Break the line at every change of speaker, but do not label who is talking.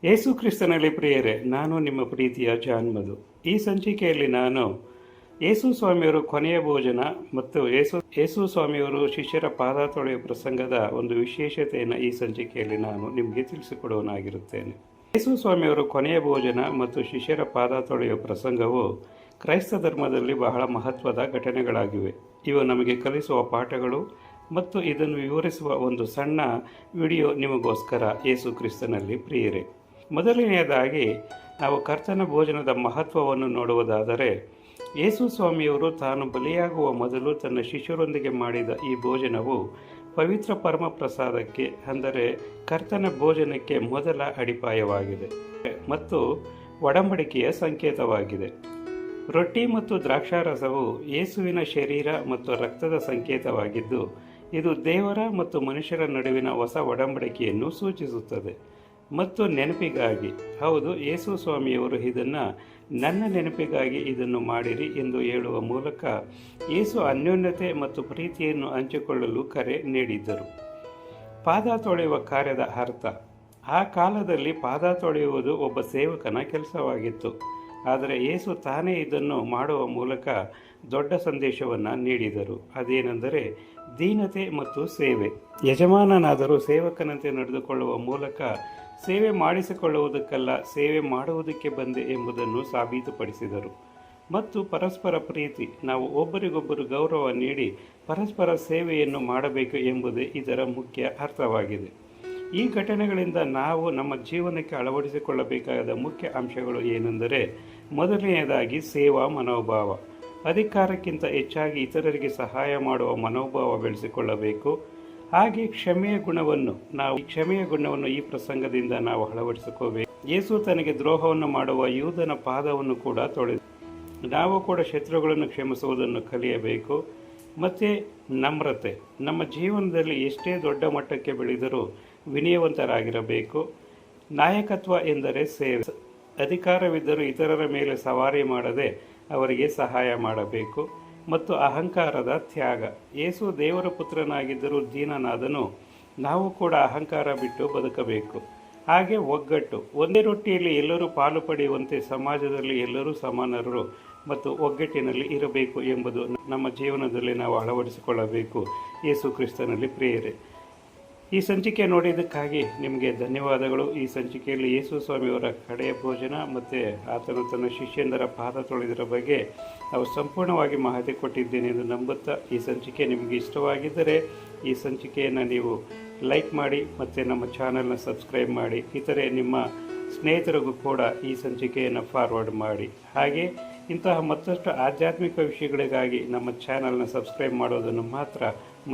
ಯೇಸು ಕ್ರಿಸ್ತನಲ್ಲಿ ಪ್ರಿಯರೇ, ನಾನು ನಿಮ್ಮ ಪ್ರೀತಿಯ ಜಾನ್ ಮಧು. ಈ ಸಂಚಿಕೆಯಲ್ಲಿ ನಾನು ಯೇಸು ಸ್ವಾಮಿಯವರು ಕೊನೆಯ ಭೋಜನ ಮತ್ತು ಯೇಸು ಸ್ವಾಮಿಯವರು ಶಿಷ್ಯರ ಪಾದ ತೊಳೆಯುವ ಪ್ರಸಂಗದ ಒಂದು ವಿಶೇಷತೆಯನ್ನು ಈ ಸಂಚಿಕೆಯಲ್ಲಿ ನಾನು ನಿಮಗೆ ತಿಳಿಸಿಕೊಡುವನಾಗಿರುತ್ತೇನೆ. ಯೇಸು ಸ್ವಾಮಿಯವರು ಕೊನೆಯ ಭೋಜನ ಮತ್ತು ಶಿಷ್ಯರ ಪಾದ ತೊಳೆಯುವ ಪ್ರಸಂಗವು ಕ್ರೈಸ್ತ ಧರ್ಮದಲ್ಲಿ ಬಹಳ ಮಹತ್ವದ ಘಟನೆಗಳಾಗಿವೆ. ಇವು ನಮಗೆ ಕಲಿಸುವ ಪಾಠಗಳು ಮತ್ತು ಇದನ್ನು ವಿವರಿಸುವ ಒಂದು ಸಣ್ಣ ವಿಡಿಯೋ ನಿಮಗೋಸ್ಕರ. ಯೇಸು ಕ್ರಿಸ್ತನಲ್ಲಿ ಪ್ರಿಯರೇ, ಮೊದಲನೆಯದಾಗಿ ನಾವು ಕರ್ತನ ಭೋಜನದ ಮಹತ್ವವನ್ನು ನೋಡುವುದಾದರೆ, ಯೇಸು ಸ್ವಾಮಿಯವರು ತಾನು ಬಲಿಯಾಗುವ ಮೊದಲು ತನ್ನ ಶಿಷ್ಯರೊಂದಿಗೆ ಮಾಡಿದ ಈ ಭೋಜನವು ಪವಿತ್ರ ಪರಮ ಪ್ರಸಾದಕ್ಕೆ, ಅಂದರೆ ಕರ್ತನ ಭೋಜನಕ್ಕೆ ಮೊದಲ ಅಡಿಪಾಯವಾಗಿದೆ ಮತ್ತು ಒಡಂಬಡಿಕೆಯ ಸಂಕೇತವಾಗಿದೆ. ರೊಟ್ಟಿ ಮತ್ತು ದ್ರಾಕ್ಷಾರಸವು ಯೇಸುವಿನ ಶರೀರ ಮತ್ತು ರಕ್ತದ ಸಂಕೇತವಾಗಿದ್ದು, ಇದು ದೇವರ ಮತ್ತು ಮನುಷ್ಯರ ನಡುವಿನ ಹೊಸ ಒಡಂಬಡಿಕೆಯನ್ನು ಸೂಚಿಸುತ್ತದೆ. ಮತ್ತು ನೆನಪಿಗಾಗಿ, ಹೌದು, ಯೇಸು ಸ್ವಾಮಿಯವರು ಇದನ್ನು ನನ್ನ ನೆನಪಿಗಾಗಿ ಇದನ್ನು ಮಾಡಿರಿ ಎಂದು ಹೇಳುವ ಮೂಲಕ ಯೇಸು ಅನ್ಯೋನ್ಯತೆ ಮತ್ತು ಪ್ರೀತಿಯನ್ನು ಹಂಚಿಕೊಳ್ಳಲು ಕರೆ ನೀಡಿದ್ದರು. ಪಾದ ತೊಳೆಯುವ ಕಾರ್ಯದ ಅರ್ಥ. ಆ ಕಾಲದಲ್ಲಿ ಪಾದ ತೊಳೆಯುವುದು ಒಬ್ಬ ಸೇವಕನ ಕೆಲಸವಾಗಿತ್ತು. ಆದರೆ ಯೇಸು ತಾನೇ ಇದನ್ನು ಮಾಡುವ ಮೂಲಕ ದೊಡ್ಡ ಸಂದೇಶವನ್ನು ನೀಡಿದರು. ಅದೇನೆಂದರೆ ದೀನತೆ ಮತ್ತು ಸೇವೆ. ಯಜಮಾನನಾದರೂ ಸೇವಕನಂತೆ ನಡೆದುಕೊಳ್ಳುವ ಮೂಲಕ ಸೇವೆ ಮಾಡಿಸಿಕೊಳ್ಳುವುದಕ್ಕಲ್ಲ, ಸೇವೆ ಮಾಡುವುದಕ್ಕೆ ಬಂದೆ ಎಂಬುದನ್ನು ಸಾಬೀತುಪಡಿಸಿದರು. ಮತ್ತು ಪರಸ್ಪರ ಪ್ರೀತಿ. ನಾವು ಒಬ್ಬರಿಗೊಬ್ಬರು ಗೌರವ ನೀಡಿ ಪರಸ್ಪರ ಸೇವೆಯನ್ನು ಮಾಡಬೇಕು ಎಂಬುದೇ ಇದರ ಮುಖ್ಯ ಅರ್ಥವಾಗಿದೆ. ಈ ಘಟನೆಗಳಿಂದ ನಾವು ನಮ್ಮ ಜೀವನಕ್ಕೆ ಅಳವಡಿಸಿಕೊಳ್ಳಬೇಕಾದ ಮುಖ್ಯ ಅಂಶಗಳು ಏನೆಂದರೆ, ಮೊದಲನೆಯದಾಗಿ ಸೇವಾ ಮನೋಭಾವ. ಅಧಿಕಾರಕ್ಕಿಂತ ಹೆಚ್ಚಾಗಿ ಇತರರಿಗೆ ಸಹಾಯ ಮಾಡುವ ಮನೋಭಾವ ಬೆಳೆಸಿಕೊಳ್ಳಬೇಕು. ಹಾಗೆ ಕ್ಷಮೆಯ ಗುಣವನ್ನು ಈ ಪ್ರಸಂಗದಿಂದ ನಾವು ಅಳವಡಿಸಿಕೋಬೇಕು. ಯೇಸು ತನಗೆ ದ್ರೋಹವನ್ನು ಮಾಡುವ ಯೂದನ ಪಾದವನ್ನು ಕೂಡ ತೊಳೆದು ನಾವು ಕೂಡ ಶತ್ರುಗಳನ್ನು ಕ್ಷಮಿಸುವುದನ್ನು ಕಲಿಯಬೇಕು. ಮತ್ತು ನಮ್ರತೆ. ನಮ್ಮ ಜೀವನದಲ್ಲಿ ಎಷ್ಟೇ ದೊಡ್ಡ ಮಟ್ಟಕ್ಕೆ ಬೆಳೆದರೂ ವಿನಯವಂತರಾಗಿರಬೇಕು. ನಾಯಕತ್ವ ಎಂದರೆ ಸೇವೆ. ಅಧಿಕಾರವಿದ್ದರೂ ಇತರರ ಮೇಲೆ ಸವಾರಿ ಮಾಡದೆ ಅವರಿಗೆ ಸಹಾಯ ಮಾಡಬೇಕು. ಮತ್ತು ಅಹಂಕಾರದ ತ್ಯಾಗ. ಯೇಸು ದೇವರ ಪುತ್ರನಾಗಿದ್ದರೂ ದೀನನಾದನು. ನಾವು ಕೂಡ ಅಹಂಕಾರ ಬಿಟ್ಟು ಬದುಕಬೇಕು. ಹಾಗೆ ಒಗ್ಗಟ್ಟು. ಒಂದೇ ರೊಟ್ಟಿಯಲ್ಲಿ ಎಲ್ಲರೂ ಪಾಲು ಪಡೆಯುವಂತೆ ಸಮಾಜದಲ್ಲಿ ಎಲ್ಲರೂ ಸಮಾನರು ಮತ್ತು ಒಗ್ಗಟ್ಟಿನಲ್ಲಿ ಇರಬೇಕು ಎಂಬುದು ನಮ್ಮ ಜೀವನದಲ್ಲಿ ನಾವು ಅಳವಡಿಸಿಕೊಳ್ಳಬೇಕು. ಯೇಸು ಕ್ರಿಸ್ತನಲ್ಲಿ ಪ್ರಿಯರೇ, ಈ ಸಂಚಿಕೆ ನೋಡಿದ್ದಕ್ಕಾಗಿ ನಿಮಗೆ ಧನ್ಯವಾದಗಳು. ಈ ಸಂಚಿಕೆಯಲ್ಲಿ ಯೇಸು ಸ್ವಾಮಿಯವರ ಕಡೆಯ ಭೋಜನ ಮತ್ತು ಆತನು ತನ್ನ ಶಿಷ್ಯಂದರ ಪಾದ ತೊಳೆದರ ಬಗ್ಗೆ ನಾವು ಸಂಪೂರ್ಣವಾಗಿ ಮಾಹಿತಿ ಕೊಟ್ಟಿದ್ದೇನೆ ಎಂದು ನಂಬುತ್ತಾ, ಈ ಸಂಚಿಕೆ ನಿಮಗೆ ಇಷ್ಟವಾಗಿದ್ದರೆ ಈ ಸಂಚಿಕೆಯನ್ನು ನೀವು ಲೈಕ್ ಮಾಡಿ ಮತ್ತು ನಮ್ಮ ಚಾನಲ್ನ ಸಬ್ಸ್ಕ್ರೈಬ್ ಮಾಡಿ. ಇತರೆ ನಿಮ್ಮ ಸ್ನೇಹಿತರಿಗೂ ಕೂಡ ಈ ಸಂಚಿಕೆಯನ್ನು ಫಾರ್ವರ್ಡ್ ಮಾಡಿ. ಹಾಗೆ ಇಂತಹ ಮತ್ತಷ್ಟು ಆಧ್ಯಾತ್ಮಿಕ ವಿಷಯಗಳಿಗಾಗಿ ನಮ್ಮ ಚಾನಲ್ನ ಸಬ್ಸ್ಕ್ರೈಬ್ ಮಾಡೋದನ್ನು ಮಾತ್ರ ಮರೆಯಬೇಡಿ.